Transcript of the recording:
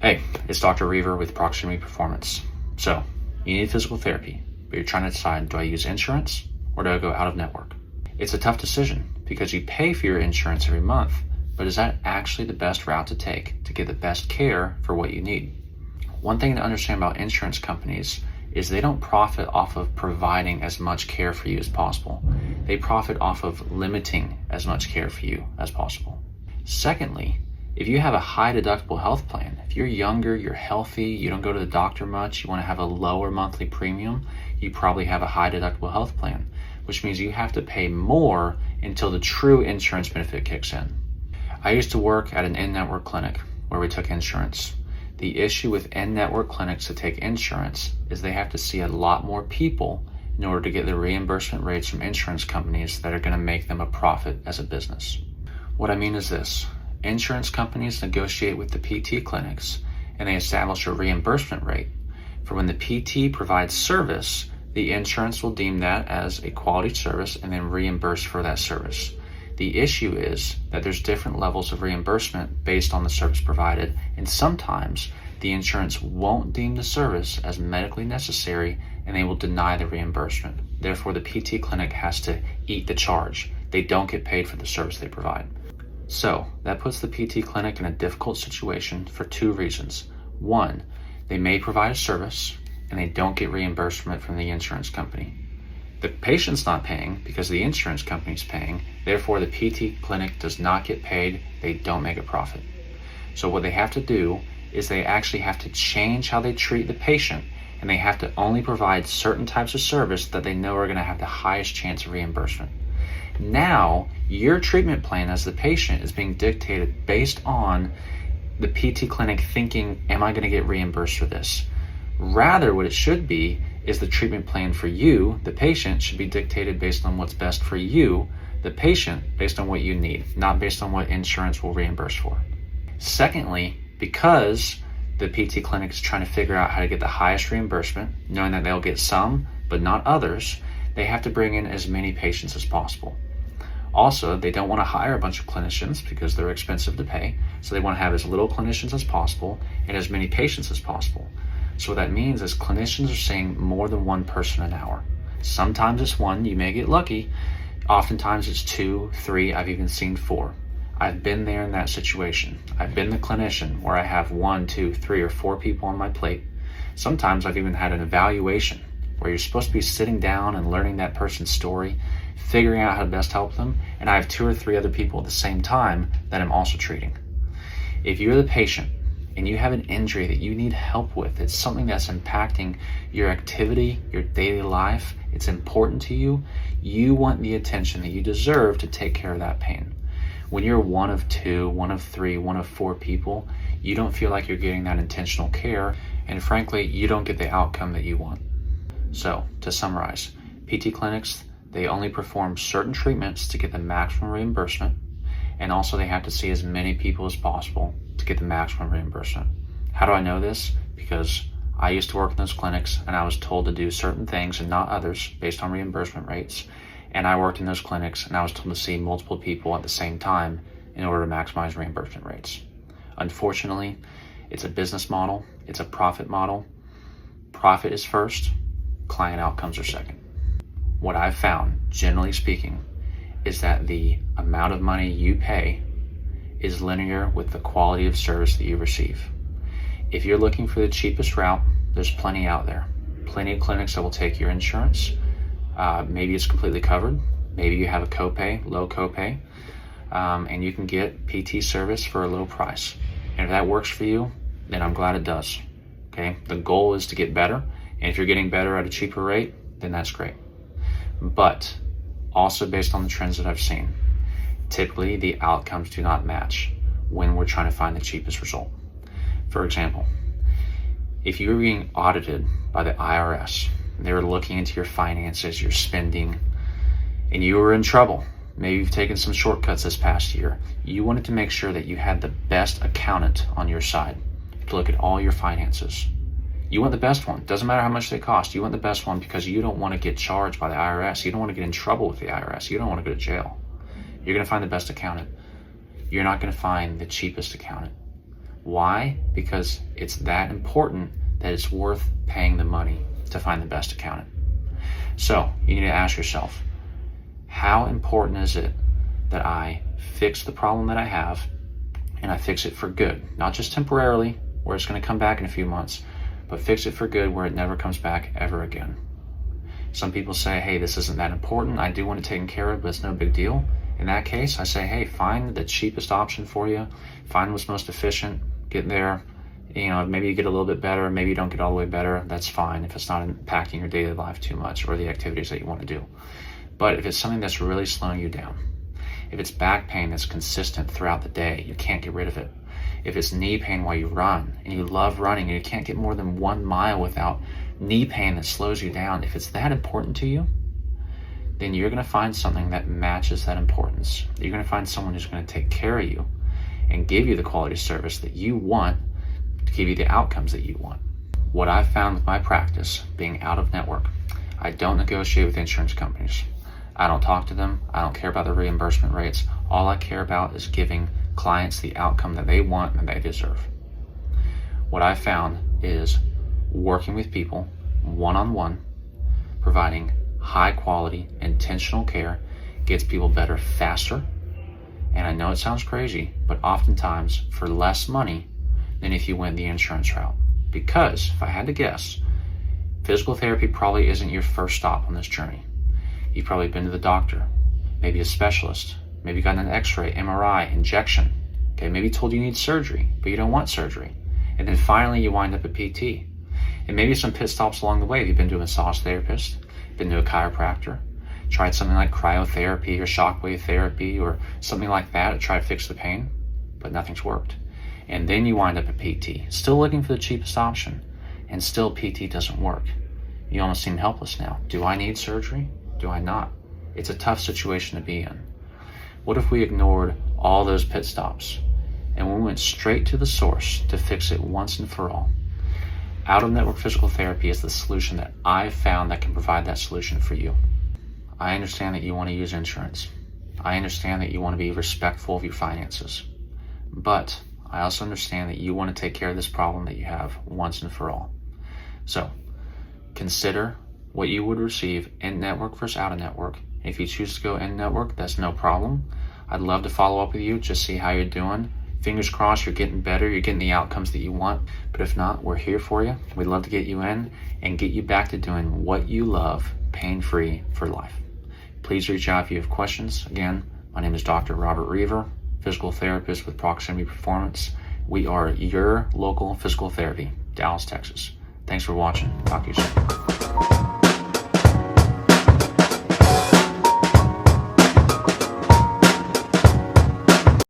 Hey, it's Dr. Reaver with Proximity Performance. So, you need physical therapy, but you're trying to decide, do I use insurance or do I go out of network? It's a tough decision because you pay for your insurance every month, but is that actually the best route to take to get the best care for what you need? One thing to understand about insurance companies is they don't profit off of providing as much care for you as possible. They profit off of limiting as much care for you as possible. Secondly, if you have a high deductible health plan, if you're younger, you're healthy, you don't go to the doctor much, you want to have a lower monthly premium, you probably have a high deductible health plan, which means you have to pay more until the true insurance benefit kicks in. I used to work at an in-network clinic where we took insurance. The issue with in-network clinics that take insurance is they have to see a lot more people in order to get the reimbursement rates from insurance companies that are going to make them a profit as a business. What I mean is this. Insurance companies negotiate with the PT clinics and they establish a reimbursement rate. For when the PT provides service, the insurance will deem that as a quality service and then reimburse for that service. The issue is that there's different levels of reimbursement based on the service provided, and sometimes the insurance won't deem the service as medically necessary and they will deny the reimbursement. Therefore, the PT clinic has to eat the charge. They don't get paid for the service they provide. So that puts the PT clinic in a difficult situation for two reasons. One, they may provide a service and they don't get reimbursement from the insurance company. The patient's not paying because the insurance company's paying. Therefore, the PT clinic does not get paid. They don't make a profit. So what they have to do is they actually have to change how they treat the patient, and they have to only provide certain types of service that they know are going to have the highest chance of reimbursement. Now, your treatment plan as the patient is being dictated based on the PT clinic thinking, am I going to get reimbursed for this? Rather, what it should be is the treatment plan for you, the patient, should be dictated based on what's best for you, the patient, based on what you need, not based on what insurance will reimburse for. Secondly, because the PT clinic is trying to figure out how to get the highest reimbursement, knowing that they'll get some, but not others, they have to bring in as many patients as possible. Also, they don't want to hire a bunch of clinicians because they're expensive to pay, so they want to have as little clinicians as possible and as many patients as possible. So what that means is clinicians are seeing more than one person an hour. Sometimes it's one, you may get lucky. Oftentimes it's 2, 3, I've even seen 4. I've been there in that situation. I've been the clinician where I have 1, 2, 3, or 4 people on my plate. Sometimes I've even had an evaluation where you're supposed to be sitting down and learning that person's story, figuring out how to best help them, and I have 2 or 3 other people at the same time that I'm also treating. If you're the patient and you have an injury that you need help with, it's something that's impacting your activity, your daily life, it's important to you, you want the attention that you deserve to take care of that pain. When you're 1 of 2, 1 of 3, 1 of 4 people, you don't feel like you're getting that intentional care, and frankly, you don't get the outcome that you want. So, to summarize, PT clinics, they only perform certain treatments to get the maximum reimbursement, and also they have to see as many people as possible to get the maximum reimbursement. How do I know this? Because I used to work in those clinics and I was told to do certain things and not others based on reimbursement rates. And I worked in those clinics and I was told to see multiple people at the same time in order to maximize reimbursement rates. Unfortunately, it's a business model, it's a profit model. Profit is first, client outcomes are second. What I've found, generally speaking, is that the amount of money you pay is linear with the quality of service that you receive. If you're looking for the cheapest route, there's plenty out there. Plenty of clinics that will take your insurance. Maybe it's completely covered. Maybe you have a copay, low copay, and you can get PT service for a low price. And if that works for you, then I'm glad it does. Okay, the goal is to get better, and if you're getting better at a cheaper rate, then that's great. But also based on the trends that I've seen, typically the outcomes do not match when we're trying to find the cheapest result. For example, if you were being audited by the IRS, they were looking into your finances, your spending, and you were in trouble, maybe you've taken some shortcuts this past year, you wanted to make sure that you had the best accountant on your side to look at all your finances. You want the best one. Doesn't matter how much they cost. You want the best one because you don't want to get charged by the IRS. You don't want to get in trouble with the IRS. You don't want to go to jail. You're going to find the best accountant. You're not going to find the cheapest accountant. Why? Because it's that important that it's worth paying the money to find the best accountant. So you need to ask yourself, how important is it that I fix the problem that I have, and I fix it for good, not just temporarily where it's going to come back in a few months, but fix it for good where it never comes back ever again. Some people say, hey, this isn't that important. I do want it taken care of, but it's no big deal. In that case, I say, hey, find the cheapest option for you. Find what's most efficient. Get there. Maybe you get a little bit better. Maybe you don't get all the way better. That's fine if it's not impacting your daily life too much or the activities that you want to do. But if it's something that's really slowing you down, if it's back pain that's consistent throughout the day, you can't get rid of it. If it's knee pain while you run and you love running and you can't get more than 1 mile without knee pain that slows you down, if it's that important to you, then you're going to find something that matches that importance. You're going to find someone who's going to take care of you and give you the quality service that you want to give you the outcomes that you want. What I've found with my practice, being out of network, I don't negotiate with insurance companies. I don't talk to them. I don't care about the reimbursement rates. All I care about is giving clients the outcome that they want and they deserve. What I found is working with people one-on-one, providing high quality, intentional care gets people better faster. And I know it sounds crazy, but oftentimes for less money than if you went the insurance route. Because if I had to guess, physical therapy probably isn't your first stop on this journey. You've probably been to the doctor, maybe a specialist, maybe gotten an x-ray, MRI, injection. Okay, maybe told you need surgery, but you don't want surgery. And then finally you wind up at PT. And maybe some pit stops along the way. You've been to a massage therapist, been to a chiropractor, tried something like cryotherapy or shockwave therapy or something like that to try to fix the pain, but nothing's worked. And then you wind up at PT, still looking for the cheapest option, and still PT doesn't work. You almost seem helpless now. Do I need surgery? Do I not? It's a tough situation to be in. What if we ignored all those pit stops and we went straight to the source to fix it once and for all? Out-of-network physical therapy is the solution that I've found that can provide that solution for you. I understand that you want to use insurance. I understand that you want to be respectful of your finances. But I also understand that you want to take care of this problem that you have once and for all. So consider what you would receive in-network versus out-of-network. If you choose to go in-network, that's no problem. I'd love to follow up with you, just see how you're doing. Fingers crossed you're getting better, you're getting the outcomes that you want. But if not, we're here for you. We'd love to get you in and get you back to doing what you love, pain-free for life. Please reach out if you have questions. Again, my name is Dr. Robert Reaver, physical therapist with Proximity Performance. We are your local physical therapy, Dallas, Texas. Thanks for watching. Talk to you soon.